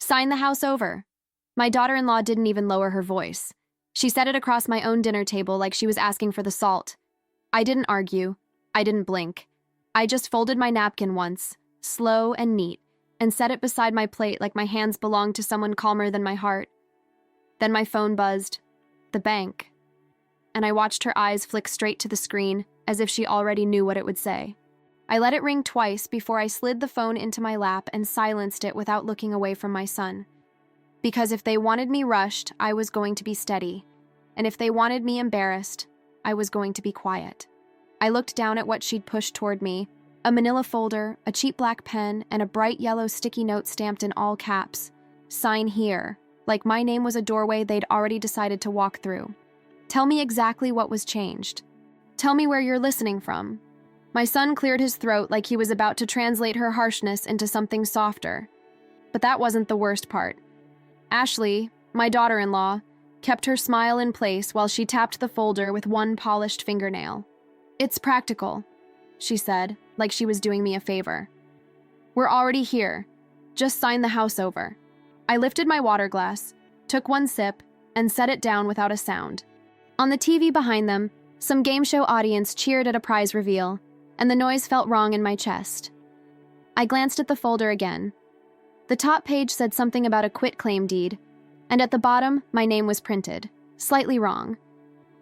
Sign the house over. My daughter-in-law didn't even lower her voice. She set it across my own dinner table like she was asking for the salt. I didn't argue. I didn't blink. I just folded my napkin once, slow and neat, and set it beside my plate like my hands belonged to someone calmer than my heart. Then my phone buzzed. The bank. And I watched her eyes flick straight to the screen, as if she already knew what it would say. I let it ring twice before I slid the phone into my lap and silenced it without looking away from my son. Because if they wanted me rushed, I was going to be steady. And if they wanted me embarrassed, I was going to be quiet. I looked down at what she'd pushed toward me, a manila folder, a cheap black pen, and a bright yellow sticky note stamped in all caps. Sign here, like my name was a doorway they'd already decided to walk through. Tell me exactly what was changed. Tell me where you're listening from. My son cleared his throat like he was about to translate her harshness into something softer. But that wasn't the worst part. Ashley, my daughter-in-law, kept her smile in place while she tapped the folder with one polished fingernail. It's practical, she said, like she was doing me a favor. We're already here. Just sign the house over. I lifted my water glass, took one sip, and set it down without a sound. On the TV behind them, some game show audience cheered at a prize reveal, and the noise felt wrong in my chest. I glanced at the folder again. The top page said something about a quitclaim deed, and at the bottom, my name was printed, slightly wrong.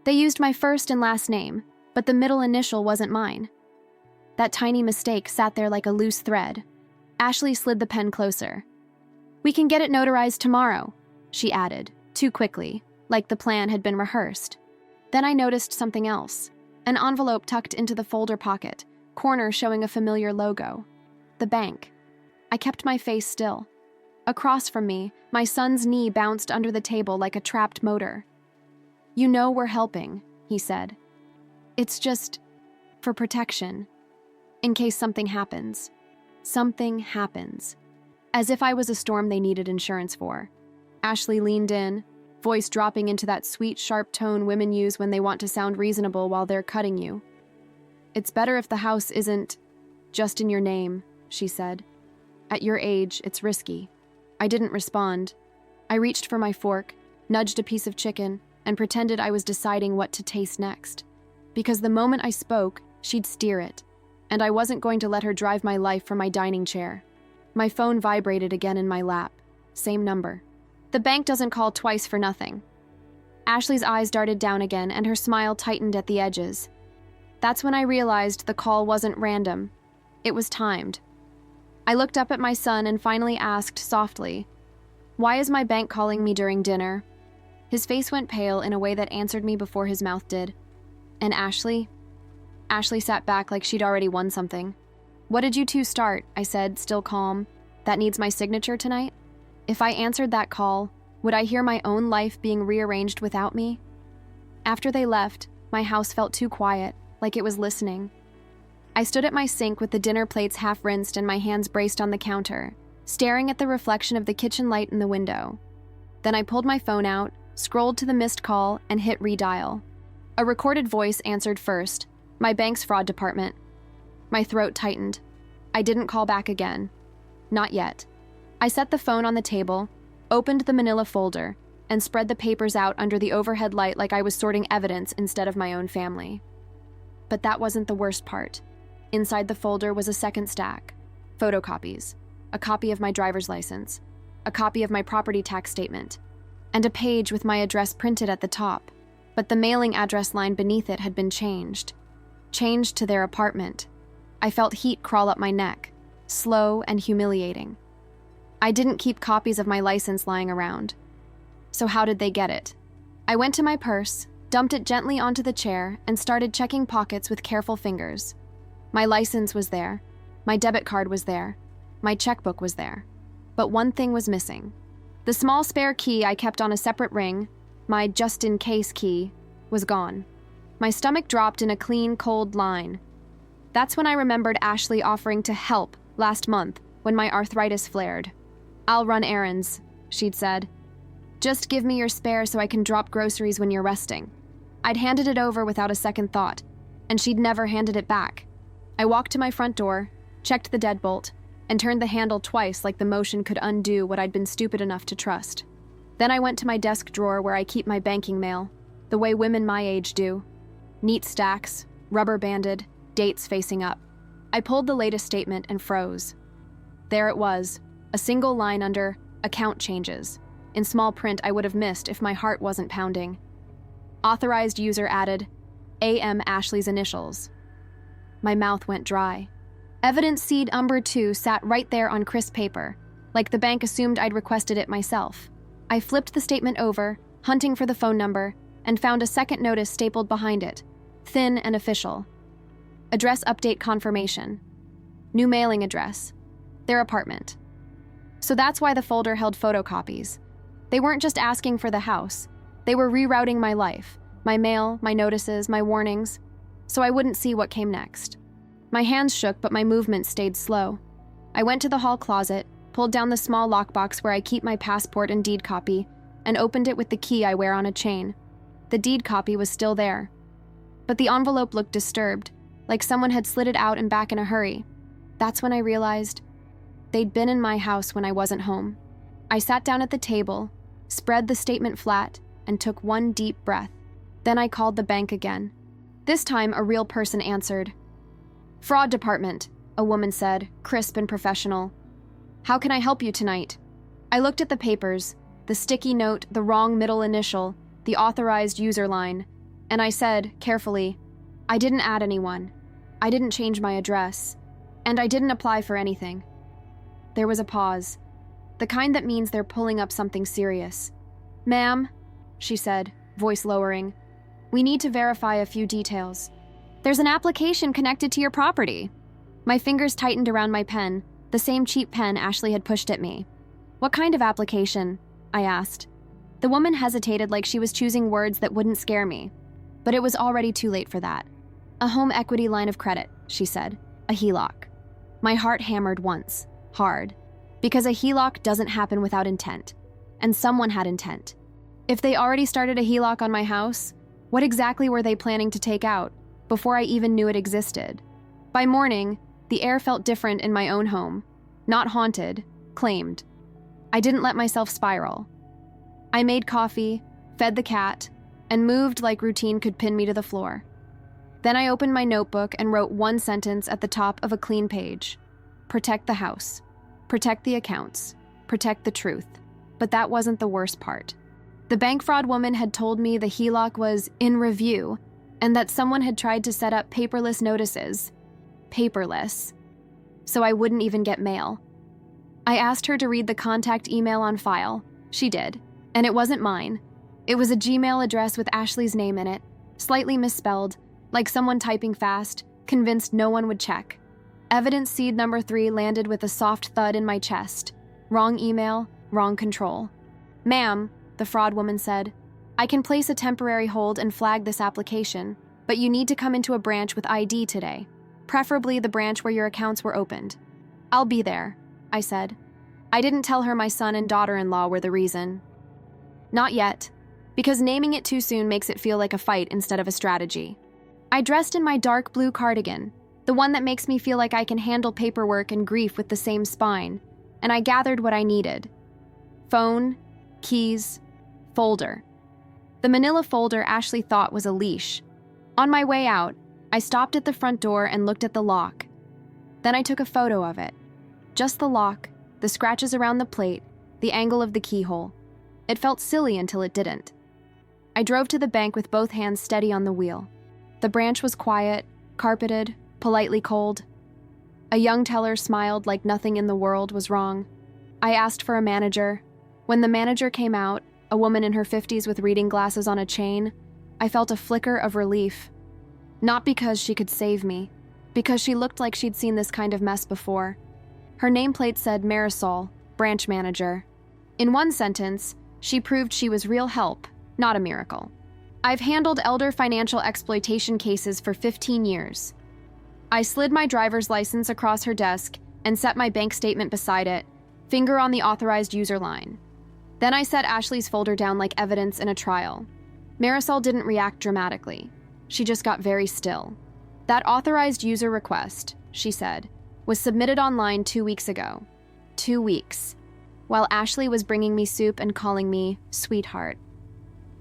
They used my first and last name, but the middle initial wasn't mine. That tiny mistake sat there like a loose thread. Ashley slid the pen closer. We can get it notarized tomorrow, she added, too quickly, like the plan had been rehearsed. Then I noticed something else. An envelope tucked into the folder pocket, corner showing a familiar logo. The bank. I kept my face still. Across from me, my son's knee bounced under the table like a trapped motor. You know we're helping, he said. It's just for protection. In case something happens. Something happens. As if I was a storm they needed insurance for. Ashley leaned in, voice dropping into that sweet, sharp tone women use when they want to sound reasonable while they're cutting you. It's better if the house isn't just in your name, she said. At your age, it's risky. I didn't respond. I reached for my fork, nudged a piece of chicken, and pretended I was deciding what to taste next. Because the moment I spoke, she'd steer it, and I wasn't going to let her drive my life from my dining chair. My phone vibrated again in my lap. Same number. The bank doesn't call twice for nothing. Ashley's eyes darted down again, and her smile tightened at the edges. That's when I realized the call wasn't random. It was timed. I looked up at my son and finally asked softly, "Why is my bank calling me during dinner?" His face went pale in a way that answered me before his mouth did. And Ashley? Ashley sat back like she'd already won something. "What did you two start?" I said, still calm. "That needs my signature tonight?" If I answered that call, would I hear my own life being rearranged without me? After they left, my house felt too quiet, like it was listening. I stood at my sink with the dinner plates half rinsed and my hands braced on the counter, staring at the reflection of the kitchen light in the window. Then I pulled my phone out, scrolled to the missed call, and hit redial. A recorded voice answered first, my bank's fraud department. My throat tightened. I didn't call back again. Not yet. I set the phone on the table, opened the manila folder, and spread the papers out under the overhead light like I was sorting evidence instead of my own family. But that wasn't the worst part. Inside the folder was a second stack. Photocopies, a copy of my driver's license, a copy of my property tax statement, and a page with my address printed at the top, but the mailing address line beneath it had been changed. Changed to their apartment. I felt heat crawl up my neck, slow and humiliating. I didn't keep copies of my license lying around. So how did they get it? I went to my purse, dumped it gently onto the chair, and started checking pockets with careful fingers. My license was there, my debit card was there, my checkbook was there. But one thing was missing. The small spare key I kept on a separate ring, my just-in-case key, was gone. My stomach dropped in a clean, cold line. That's when I remembered Ashley offering to help last month when my arthritis flared. "I'll run errands," she'd said. "Just give me your spare so I can drop groceries when you're resting." I'd handed it over without a second thought, and she'd never handed it back. I walked to my front door, checked the deadbolt, and turned the handle twice like the motion could undo what I'd been stupid enough to trust. Then I went to my desk drawer where I keep my banking mail, the way women my age do. Neat stacks, rubber-banded, dates facing up. I pulled the latest statement and froze. There it was, a single line under account changes. In small print I would have missed if my heart wasn't pounding. Authorized user added, A.M. Ashley's initials. My mouth went dry. Evidence seed number 2 sat right there on crisp paper, like the bank assumed I'd requested it myself. I flipped the statement over, hunting for the phone number, and found a second notice stapled behind it, thin and official. Address update confirmation. New mailing address. Their apartment. So that's why the folder held photocopies. They weren't just asking for the house. They were rerouting my life, my mail, my notices, my warnings, so I wouldn't see what came next. My hands shook, but my movements stayed slow. I went to the hall closet, pulled down the small lockbox where I keep my passport and deed copy, and opened it with the key I wear on a chain. The deed copy was still there. But the envelope looked disturbed, like someone had slid it out and back in a hurry. That's when I realized they'd been in my house when I wasn't home. I sat down at the table, spread the statement flat, and took one deep breath. Then I called the bank again. This time, a real person answered. "Fraud department," a woman said, crisp and professional. "How can I help you tonight?" I looked at the papers, the sticky note, the wrong middle initial, the authorized user line, and I said, carefully, I didn't add anyone. I didn't change my address. And I didn't apply for anything. There was a pause, the kind that means they're pulling up something serious. "Ma'am," she said, voice lowering, "we need to verify a few details. There's an application connected to your property." My fingers tightened around my pen, the same cheap pen Ashley had pushed at me. "What kind of application?" I asked. The woman hesitated like she was choosing words that wouldn't scare me. But it was already too late for that. "A home equity line of credit," she said. "A HELOC." My heart hammered once, hard, because a HELOC doesn't happen without intent. And someone had intent. If they already started a HELOC on my house, what exactly were they planning to take out before I even knew it existed? By morning, the air felt different in my own home. Not haunted, claimed. I didn't let myself spiral. I made coffee, fed the cat, and moved like routine could pin me to the floor. Then I opened my notebook and wrote one sentence at the top of a clean page. Protect the house. Protect the accounts. Protect the truth. But that wasn't the worst part. The bank fraud woman had told me the HELOC was in review and that someone had tried to set up paperless notices. Paperless. So I wouldn't even get mail. I asked her to read the contact email on file. She did. And it wasn't mine. It was a Gmail address with Ashley's name in it, slightly misspelled, like someone typing fast, convinced no one would check. Evidence seed number 3 landed with a soft thud in my chest. Wrong email, wrong control. "Ma'am," the fraud woman said, "I can place a temporary hold and flag this application, but you need to come into a branch with ID today, preferably the branch where your accounts were opened." "I'll be there," I said. I didn't tell her my son and daughter-in-law were the reason. Not yet, because naming it too soon makes it feel like a fight instead of a strategy. I dressed in my dark blue cardigan, the one that makes me feel like I can handle paperwork and grief with the same spine, and I gathered what I needed. Phone, keys, folder. The manila folder Ashley thought was a leash. On my way out, I stopped at the front door and looked at the lock. Then I took a photo of it. Just the lock, the scratches around the plate, the angle of the keyhole. It felt silly until it didn't. I drove to the bank with both hands steady on the wheel. The branch was quiet, carpeted, politely cold. A young teller smiled like nothing in the world was wrong. I asked for a manager. When the manager came out, a woman in her 50s with reading glasses on a chain, I felt a flicker of relief. Not because she could save me, because she looked like she'd seen this kind of mess before. Her nameplate said Marisol, branch manager. In one sentence, she proved she was real help, not a miracle. I've handled elder financial exploitation cases for 15 years. I slid my driver's license across her desk and set my bank statement beside it, finger on the authorized user line. Then I set Ashley's folder down like evidence in a trial. Marisol didn't react dramatically. She just got very still. "That authorized user request," she said, was submitted online 2 weeks ago. 2 weeks. While Ashley was bringing me soup and calling me sweetheart.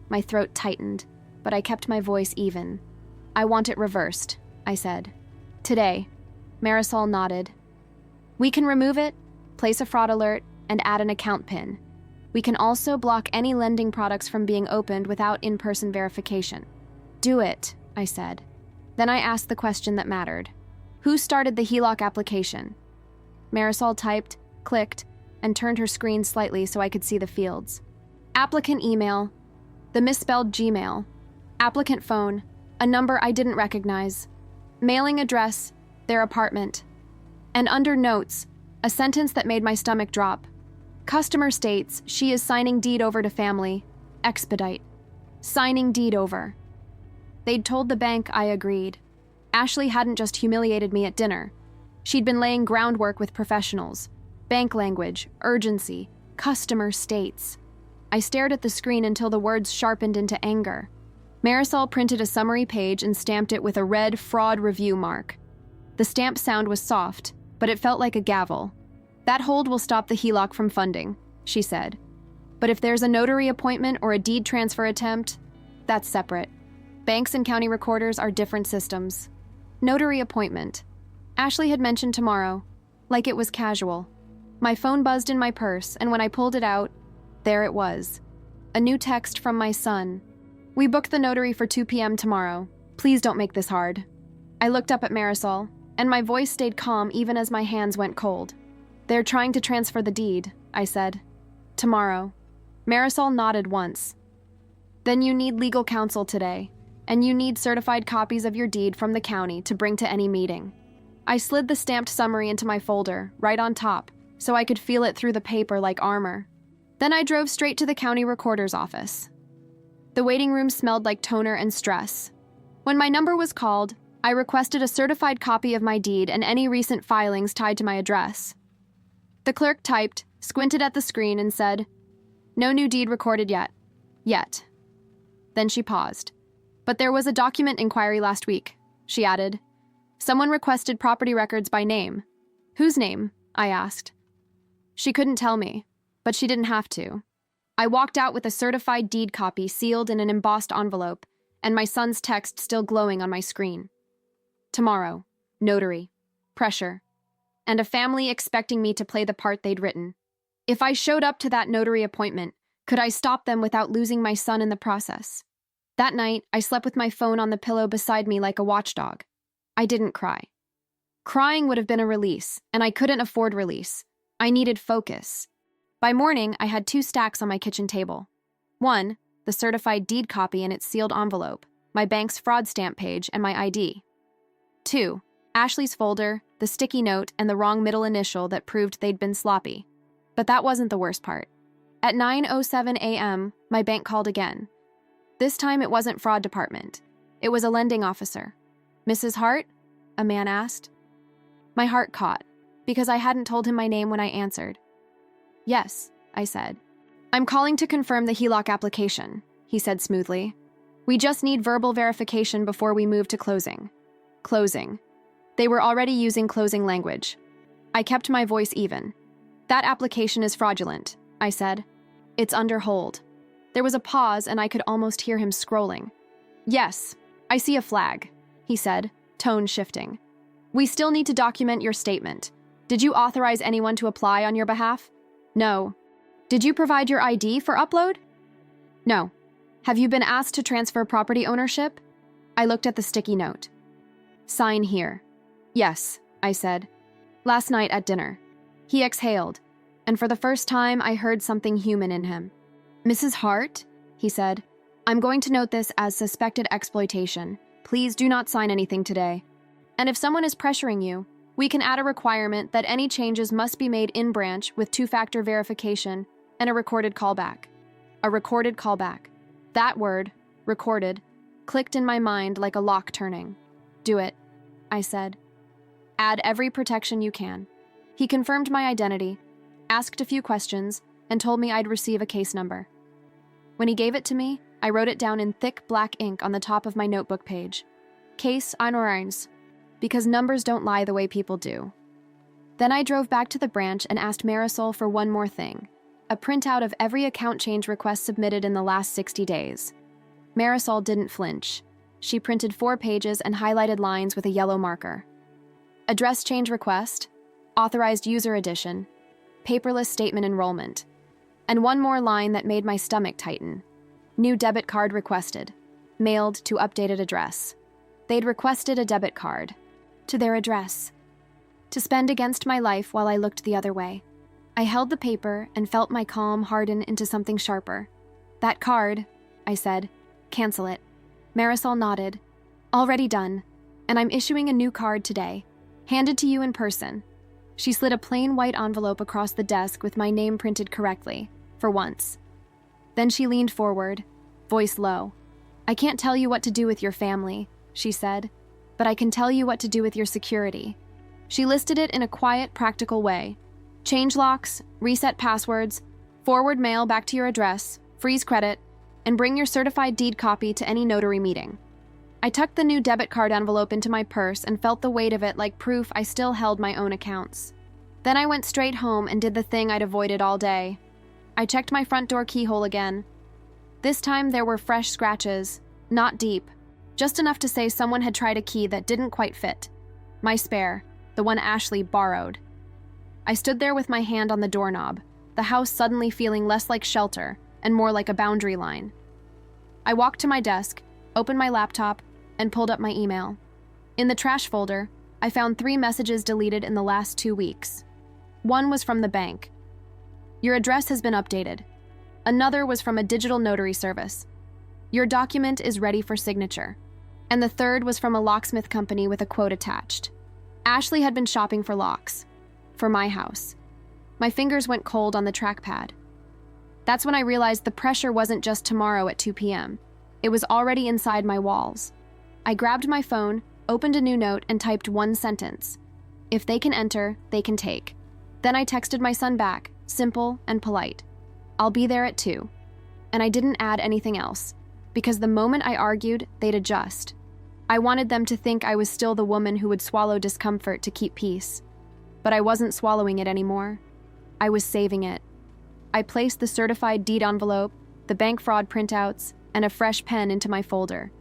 My throat tightened, but I kept my voice even. I want it reversed, I said. Today. Marisol nodded. We can remove it, place a fraud alert, and add an account PIN. We can also block any lending products from being opened without in-person verification. Do it, I said. Then I asked the question that mattered. Who started the HELOC application? Marisol typed, clicked, and turned her screen slightly so I could see the fields. Applicant email, the misspelled Gmail, applicant phone, a number I didn't recognize, mailing address, their apartment, and under notes, a sentence that made my stomach drop. Customer states she is signing deed over to family. Expedite. Signing deed over. They'd told the bank I agreed. Ashley hadn't just humiliated me at dinner. She'd been laying groundwork with professionals. Bank language, urgency, customer states. I stared at the screen until the words sharpened into anger. Marisol printed a summary page and stamped it with a red fraud review mark. The stamp sound was soft, but it felt like a gavel. That hold will stop the HELOC from funding, she said. But if there's a notary appointment or a deed transfer attempt, that's separate. Banks and county recorders are different systems. Notary appointment. Ashley had mentioned tomorrow, like it was casual. My phone buzzed in my purse, and when I pulled it out, there it was. A new text from my son. We booked the notary for 2 p.m. tomorrow. Please don't make this hard. I looked up at Marisol, and my voice stayed calm even as my hands went cold. They're trying to transfer the deed, I said. Tomorrow. Marisol nodded once. Then you need legal counsel today, and you need certified copies of your deed from the county to bring to any meeting. I slid the stamped summary into my folder, right on top, so I could feel it through the paper like armor. Then I drove straight to the county recorder's office. The waiting room smelled like toner and stress. When my number was called, I requested a certified copy of my deed and any recent filings tied to my address. The clerk typed, squinted at the screen, and said, "No new deed recorded yet. Yet." Then she paused. "But there was a document inquiry last week," she added. "Someone requested property records by name." "Whose name?" I asked. She couldn't tell me, but she didn't have to. I walked out with a certified deed copy sealed in an embossed envelope, and my son's text still glowing on my screen. Tomorrow. Notary. Pressure. And a family expecting me to play the part they'd written. If I showed up to that notary appointment, could I stop them without losing my son in the process? That night, I slept with my phone on the pillow beside me like a watchdog. I didn't cry. Crying would have been a release, and I couldn't afford release. I needed focus. By morning, I had 2 stacks on my kitchen table. 1, the certified deed copy in its sealed envelope, my bank's fraud stamp page, and my ID. 2, Ashley's folder, the sticky note, and the wrong middle initial that proved they'd been sloppy. But that wasn't the worst part. At 9:07 a.m., my bank called again. This time it wasn't fraud department. It was a lending officer. "Mrs. Hart?" a man asked. My heart caught, because I hadn't told him my name when I answered. "Yes," I said. "I'm calling to confirm the HELOC application," he said smoothly. "We just need verbal verification before we move to closing." Closing. They were already using closing language. I kept my voice even. "That application is fraudulent," I said. "It's under hold." There was a pause, and I could almost hear him scrolling. "Yes, I see a flag," he said, tone shifting. "We still need to document your statement. Did you authorize anyone to apply on your behalf?" "No." "Did you provide your ID for upload?" "No." "Have you been asked to transfer property ownership?" I looked at the sticky note. "Sign here." "Yes," I said. "Last night at dinner." He exhaled, and for the first time I heard something human in him. "Mrs. Hart," he said, "I'm going to note this as suspected exploitation. Please do not sign anything today. And if someone is pressuring you, we can add a requirement that any changes must be made in branch with 2-factor verification and a recorded callback." A recorded callback. That word, recorded, clicked in my mind like a lock turning. "Do it," I said. "Add every protection you can." He confirmed my identity, asked a few questions, and told me I'd receive a case number. When he gave it to me, I wrote it down in thick black ink on the top of my notebook page. Case 1, because numbers don't lie the way people do. Then I drove back to the branch and asked Marisol for one more thing, a printout of every account change request submitted in the last 60 days. Marisol didn't flinch. She printed 4 pages and highlighted lines with a yellow marker. Address change request, authorized user addition, paperless statement enrollment, and one more line that made my stomach tighten. New debit card requested, mailed to updated address. They'd requested a debit card to their address to spend against my life while I looked the other way. I held the paper and felt my calm harden into something sharper. That card, I said. Cancel it. Marisol nodded. Already done, and I'm issuing a new card today, handed to you in person. She slid a plain white envelope across the desk with my name printed correctly, for once. Then she leaned forward, voice low. I can't tell you what to do with your family, she said, but I can tell you what to do with your security. She listed it in a quiet, practical way. Change locks, reset passwords, forward mail back to your address, freeze credit, and bring your certified deed copy to any notary meeting. I tucked the new debit card envelope into my purse and felt the weight of it like proof I still held my own accounts. Then I went straight home and did the thing I'd avoided all day. I checked my front door keyhole again. This time there were fresh scratches, not deep, just enough to say someone had tried a key that didn't quite fit. My spare, the one Ashley borrowed. I stood there with my hand on the doorknob, the house suddenly feeling less like shelter and more like a boundary line. I walked to my desk, opened my laptop, and pulled up my email. In the trash folder, I found 3 messages deleted in the last 2 weeks. One was from the bank. Your address has been updated. Another was from a digital notary service. Your document is ready for signature. And the third was from a locksmith company with a quote attached. Ashley had been shopping for locks. For my house. My fingers went cold on the trackpad. That's when I realized the pressure wasn't just tomorrow at 2 p.m. It was already inside my walls. I grabbed my phone, opened a new note, and typed one sentence. If they can enter, they can take. Then I texted my son back, simple and polite. I'll be there at 2. And I didn't add anything else, because the moment I argued, they'd adjust. I wanted them to think I was still the woman who would swallow discomfort to keep peace. But I wasn't swallowing it anymore. I was saving it. I placed the certified deed envelope, the bank fraud printouts, and a fresh pen into my folder.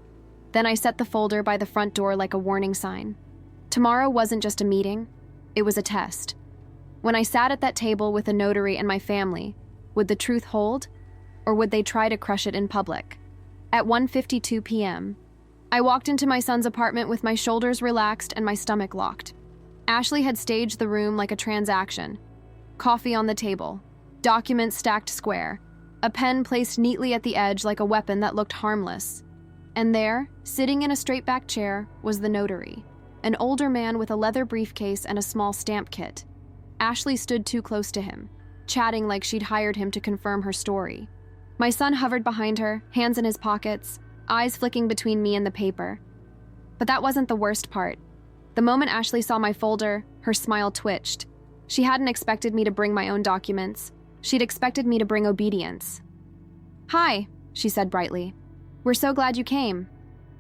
Then I set the folder by the front door like a warning sign. Tomorrow wasn't just a meeting, it was a test. When I sat at that table with a notary and my family, would the truth hold, or would they try to crush it in public? At 1:52 p.m., I walked into my son's apartment with my shoulders relaxed and my stomach locked. Ashley had staged the room like a transaction. Coffee on the table, documents stacked square, a pen placed neatly at the edge like a weapon that looked harmless. And there, sitting in a straight-back chair, was the notary, an older man with a leather briefcase and a small stamp kit. Ashley stood too close to him, chatting like she'd hired him to confirm her story. My son hovered behind her, hands in his pockets, eyes flicking between me and the paper. But that wasn't the worst part. The moment Ashley saw my folder, her smile twitched. She hadn't expected me to bring my own documents. She'd expected me to bring obedience. "Hi," she said brightly. "We're so glad you came."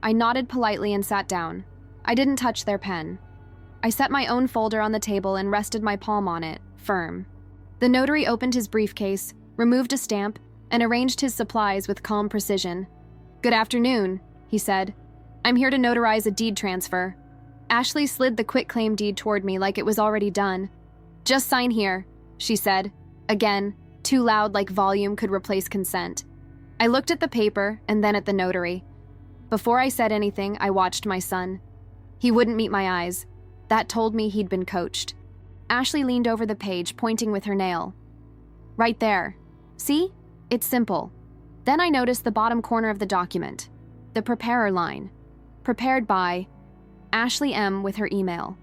I nodded politely and sat down. I didn't touch their pen. I set my own folder on the table and rested my palm on it, firm. The notary opened his briefcase, removed a stamp, and arranged his supplies with calm precision. "Good afternoon," he said. "I'm here to notarize a deed transfer." Ashley slid the quitclaim deed toward me like it was already done. "Just sign here," she said, again, too loud like volume could replace consent. I looked at the paper and then at the notary. Before I said anything, I watched my son. He wouldn't meet my eyes. That told me he'd been coached. Ashley leaned over the page, pointing with her nail. "Right there. See? It's simple." Then I noticed the bottom corner of the document, the preparer line. Prepared by Ashley M. with her email.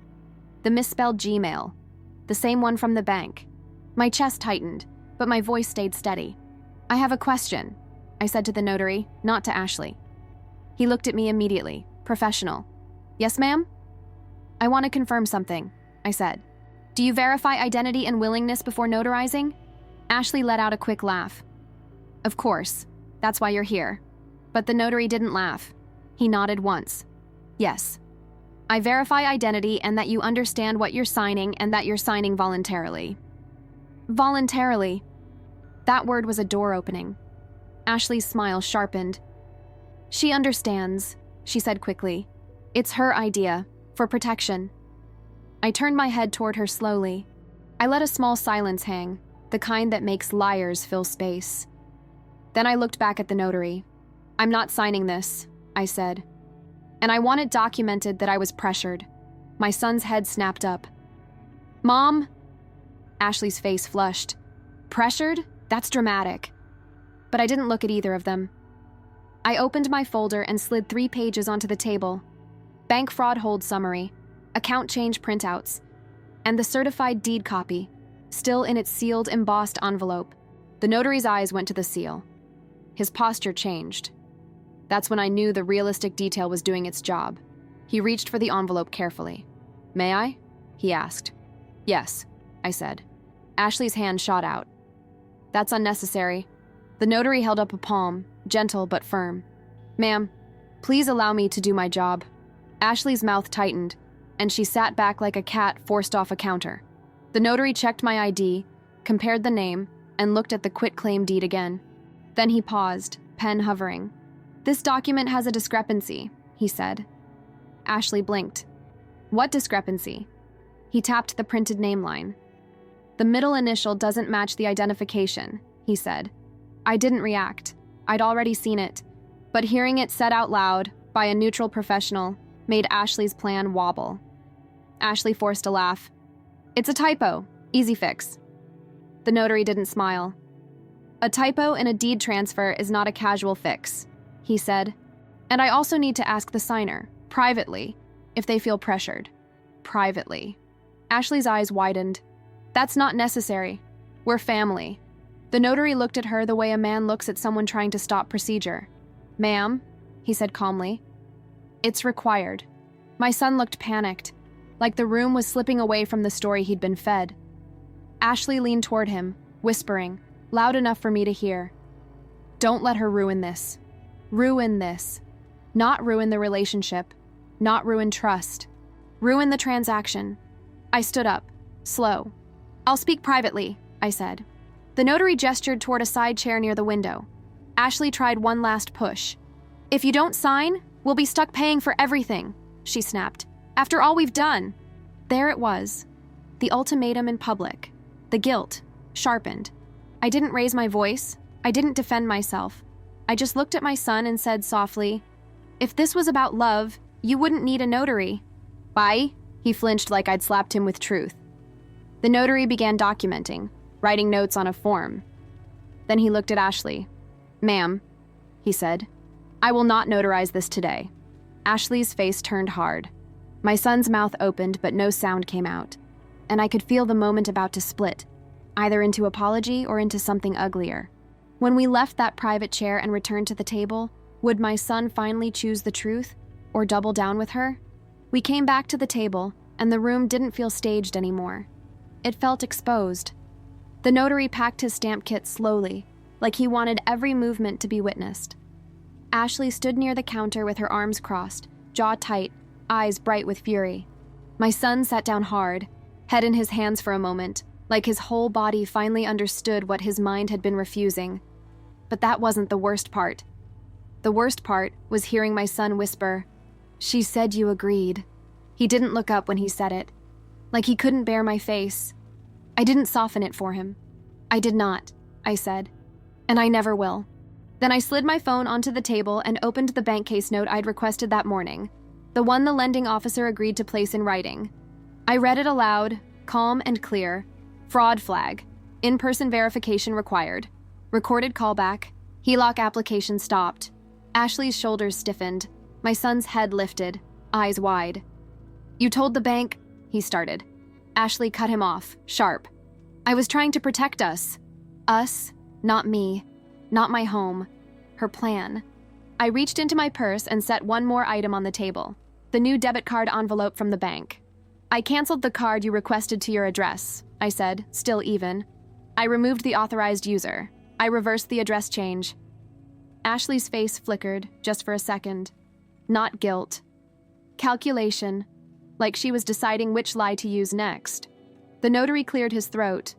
The misspelled Gmail. The same one from the bank. My chest tightened, but my voice stayed steady. "I have a question," I said to the notary, not to Ashley. He looked at me immediately, professional. "Yes, ma'am?" "I want to confirm something," I said. "Do you verify identity and willingness before notarizing?" Ashley let out a quick laugh. "Of course. That's why you're here." But the notary didn't laugh. He nodded once. "Yes." I verify identity and that you understand what you're signing and that you're signing voluntarily. Voluntarily. That word was a door opening. Ashley's smile sharpened. She understands, she said quickly. It's her idea, for protection. I turned my head toward her slowly. I let a small silence hang, the kind that makes liars fill space. Then I looked back at the notary. I'm not signing this, I said. And I want it documented that I was pressured. My son's head snapped up. Mom? Ashley's face flushed. Pressured? That's dramatic. But I didn't look at either of them. I opened my folder and slid 3 pages onto the table. Bank fraud hold summary, account change printouts, and the certified deed copy, still in its sealed, embossed envelope. The notary's eyes went to the seal. His posture changed. That's when I knew the realistic detail was doing its job. He reached for the envelope carefully. May I? He asked. Yes, I said. Ashley's hand shot out. That's unnecessary. The notary held up a palm, gentle but firm. Ma'am, please allow me to do my job. Ashley's mouth tightened, and she sat back like a cat forced off a counter. The notary checked my ID, compared the name, and looked at the quitclaim deed again. Then he paused, pen hovering. This document has a discrepancy, he said. Ashley blinked. What discrepancy? He tapped the printed name line. The middle initial doesn't match the identification, he said. I didn't react. I'd already seen it. But hearing it said out loud by a neutral professional made Ashley's plan wobble. Ashley forced a laugh. It's a typo. Easy fix. The notary didn't smile. A typo in a deed transfer is not a casual fix, he said. And I also need to ask the signer, privately, if they feel pressured. Privately. Ashley's eyes widened. That's not necessary. We're family. The notary looked at her the way a man looks at someone trying to stop procedure. Ma'am, he said calmly. It's required. My son looked panicked, like the room was slipping away from the story he'd been fed. Ashley leaned toward him, whispering, loud enough for me to hear. Don't let her ruin this. Ruin this. Not ruin the relationship. Not ruin trust. Ruin the transaction. I stood up, slow. I'll speak privately, I said. The notary gestured toward a side chair near the window. Ashley tried one last push. If you don't sign, we'll be stuck paying for everything, she snapped. After all we've done. There it was. The ultimatum in public. The guilt, sharpened. I didn't raise my voice. I didn't defend myself. I just looked at my son and said softly, if this was about love, you wouldn't need a notary. Bye? He flinched like I'd slapped him with truth. The notary began documenting, writing notes on a form. Then he looked at Ashley. Ma'am, he said, I will not notarize this today. Ashley's face turned hard. My son's mouth opened, but no sound came out, and I could feel the moment about to split, either into apology or into something uglier. When we left that private chair and returned to the table, would my son finally choose the truth or double down with her? We came back to the table, and the room didn't feel staged anymore. It felt exposed. The notary packed his stamp kit slowly, like he wanted every movement to be witnessed. Ashley stood near the counter with her arms crossed, jaw tight, eyes bright with fury. My son sat down hard, head in his hands for a moment, like his whole body finally understood what his mind had been refusing. But that wasn't the worst part. The worst part was hearing my son whisper, "She said you agreed." He didn't look up when he said it, like he couldn't bear my face. I didn't soften it for him. I did not, I said, and I never will. Then I slid my phone onto the table and opened the bank case note I'd requested that morning, the one the lending officer agreed to place in writing. I read it aloud, calm and clear. Fraud flag. In-person verification required. Recorded callback. HELOC application stopped. Ashley's shoulders stiffened. My son's head lifted, eyes wide. You told the bank, he started. Ashley cut him off, sharp. I was trying to protect us. Us, not me, not my home. Her plan. I reached into my purse and set one more item on the table, the new debit card envelope from the bank. I canceled the card you requested to your address, I said, still even. I removed the authorized user. I reversed the address change. Ashley's face flickered, just for a second. Not guilt. Calculation, like she was deciding which lie to use next. The notary cleared his throat.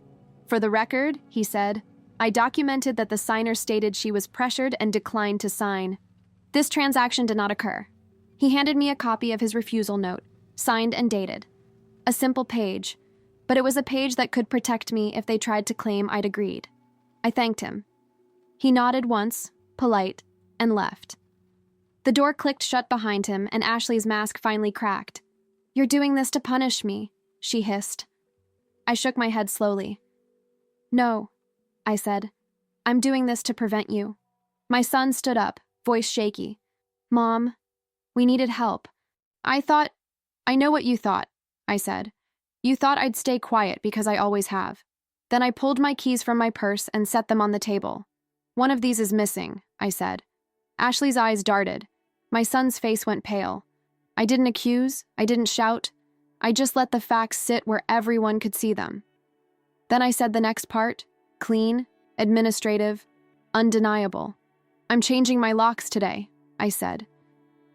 "For the record," he said, "I documented that the signer stated she was pressured and declined to sign. This transaction did not occur." He handed me a copy of his refusal note, signed and dated. A simple page, but it was a page that could protect me if they tried to claim I'd agreed. I thanked him. He nodded once, polite, and left. The door clicked shut behind him, and Ashley's mask finally cracked. "You're doing this to punish me," she hissed. I shook my head slowly. "No," I said. "I'm doing this to prevent you." My son stood up, voice shaky. "Mom, we needed help." I know what you thought," I said. "You thought I'd stay quiet because I always have." Then I pulled my keys from my purse and set them on the table. "One of these is missing," I said. Ashley's eyes darted. My son's face went pale. I didn't accuse, I didn't shout. I just let the facts sit where everyone could see them. Then I said the next part, clean, administrative, undeniable. "I'm changing my locks today," I said.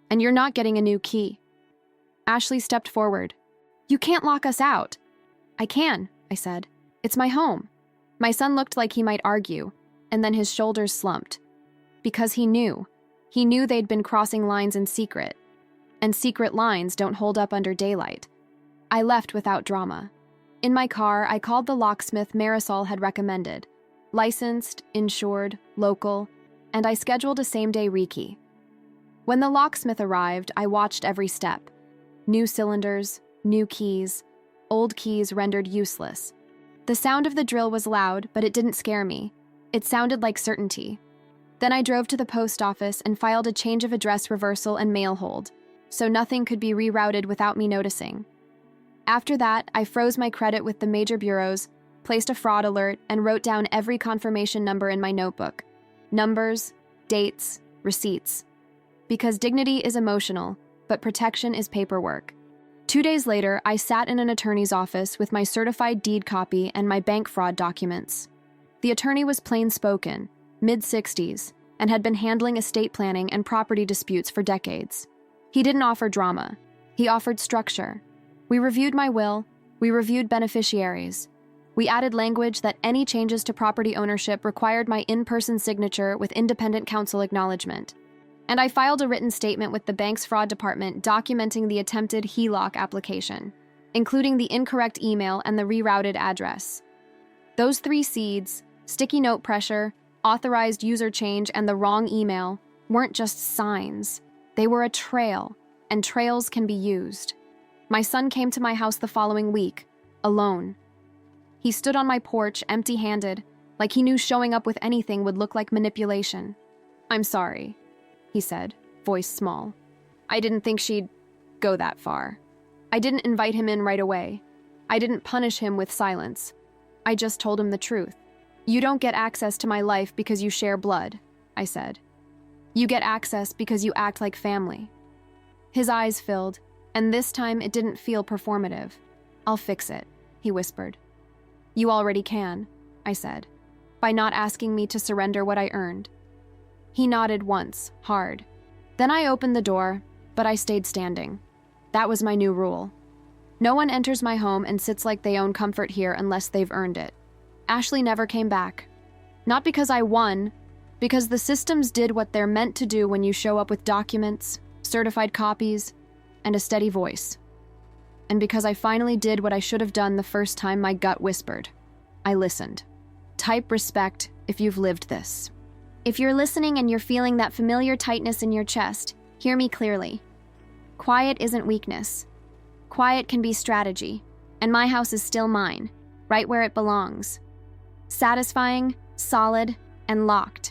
"And you're not getting a new key." Ashley stepped forward. "You can't lock us out." "I can," I said. "It's my home." My son looked like he might argue, and then his shoulders slumped. Because he knew. He knew they'd been crossing lines in secret. And secret lines don't hold up under daylight. I left without drama. In my car, I called the locksmith Marisol had recommended. Licensed, insured, local, and I scheduled a same-day rekey. When the locksmith arrived, I watched every step. New cylinders, new keys, old keys rendered useless. The sound of the drill was loud, but it didn't scare me. It sounded like certainty. Then I drove to the post office and filed a change of address reversal and mail hold, so nothing could be rerouted without me noticing. After that, I froze my credit with the major bureaus, placed a fraud alert, and wrote down every confirmation number in my notebook. Numbers, dates, receipts. Because dignity is emotional, but protection is paperwork. 2 days later, I sat in an attorney's office with my certified deed copy and my bank fraud documents. The attorney was plain-spoken, mid-60s, and had been handling estate planning and property disputes for decades. He didn't offer drama. He offered structure. We reviewed my will. We reviewed beneficiaries. We added language that any changes to property ownership required my in-person signature with independent counsel acknowledgement. And I filed a written statement with the bank's fraud department documenting the attempted HELOC application, including the incorrect email and the rerouted address. Those 3 seeds, sticky note pressure, authorized user change, and the wrong email, weren't just signs. They were a trail, and trails can be used. My son came to my house the following week, alone. He stood on my porch, empty-handed, like he knew showing up with anything would look like manipulation. "I'm sorry," he said, voice small. "I didn't think she'd go that far. I didn't invite him in right away. I didn't punish him with silence. I just told him the truth. You don't get access to my life because you share blood," I said. "You get access because you act like family." His eyes filled, and this time it didn't feel performative. "I'll fix it," he whispered. "You already can," I said, "by not asking me to surrender what I earned." He nodded once, hard. Then I opened the door, but I stayed standing. That was my new rule. No one enters my home and sits like they own comfort here unless they've earned it. Ashley never came back. Not because I won, because the systems did what they're meant to do when you show up with documents, certified copies, and a steady voice. And because I finally did what I should have done the first time my gut whispered. I listened. Type respect if you've lived this. If you're listening and you're feeling that familiar tightness in your chest, hear me clearly. Quiet isn't weakness. Quiet can be strategy, and my house is still mine, right where it belongs. Satisfying, solid, and locked.